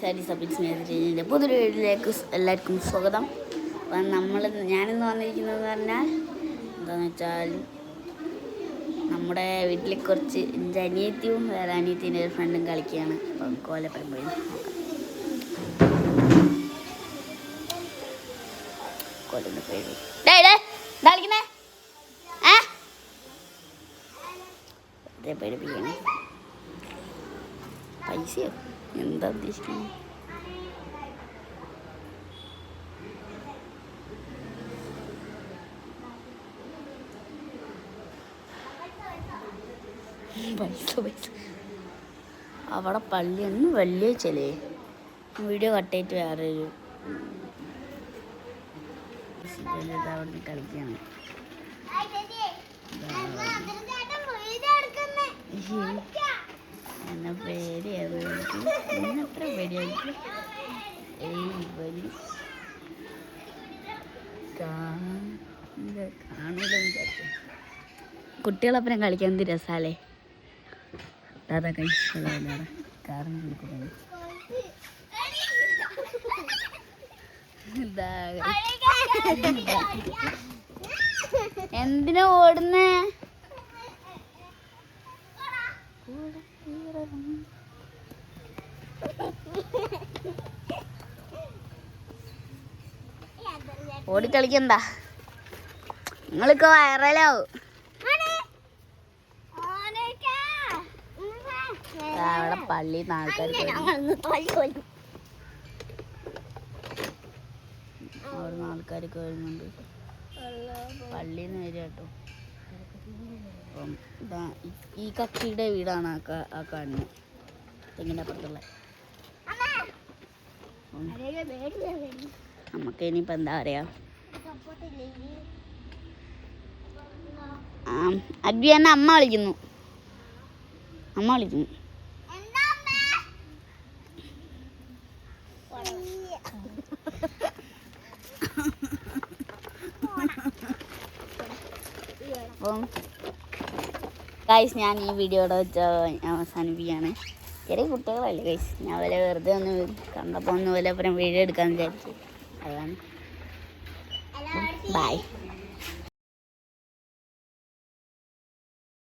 പുതിയൊരു വീഡിയോയിലേക്ക് എല്ലാവർക്കും സ്വാഗതം. അപ്പം ഞാനിന്ന് വന്നിരിക്കുന്നതെന്ന് പറഞ്ഞാൽ എന്താണെന്ന് വെച്ചാൽ നമ്മുടെ വീട്ടിൽ കുറച്ച് എൻ്റെ അനിയത്തിയും വേറെ അനിയത്തിൻ്റെ ഒരു ഫ്രണ്ടും കളിക്കുകയാണ്. അപ്പം കോലപ്പുറം പോയി നോക്കാം. കോലൊന്ന് പോയി കളിക്കുന്നേ അതേ പേടിപ്പിക്കണേ. പൈസയോ എന്താ ഉദ്ദേശിക്കുന്നത്? പൈസ അവിടെ പള്ളിയൊന്നും വെള്ളിയാഴ്ചല്ലേ. വീഡിയോ കട്ടായിട്ട് വേറൊരു അവിടെ കളിക്കുകയാണ്. എന്നെ പേടിയാണ് എത്ര പേടിയായിരിക്കും. കാണൂല വിചാരിച്ചു. കുട്ടികളപ്പനം കളിക്കാൻ എന്ത് രസാലേ. അതാ കഴിച്ചുള്ള കാറും കൊടുക്കുന്നത്. എന്തിനാ ഓടുന്നേ? ഓടിക്കളിക്കണ്ട, നിങ്ങളൊക്കെ വൈറലാവും. അവിടെ പള്ളിയിൽ നിന്ന് ആൾക്കാരൊക്കെ വരുന്നുണ്ട്. പള്ളിയിൽ നിന്ന് വരിക കേട്ടോ. അപ്പം ഇതാ ഈ കക്ഷിയുടെ വീടാണ് ആ കാണുന്നത്, തെങ്ങിൻ്റെ അപ്പുറത്തുള്ള. നമുക്ക് ഇനിയിപ്പോൾ എന്താ പറയാ, അഡ്വി എന്നെ അമ്മ വിളിക്കുന്നു. അപ്പം ഗൈസ്, ഞാൻ ഈ വീഡിയോയുടെ വെച്ച് അവസാനിപ്പിക്കുകയാണ്. ചെറിയ കുട്ടികളല്ലേ ഗൈസ്, ഞാൻ വരെ വെറുതെ ഒന്ന് കണ്ടപ്പോൾ ഒന്ന് വല്ല വീഡിയോ എടുക്കാമെന്ന് വിചാരിച്ചു. അതാണ്. ബൈ.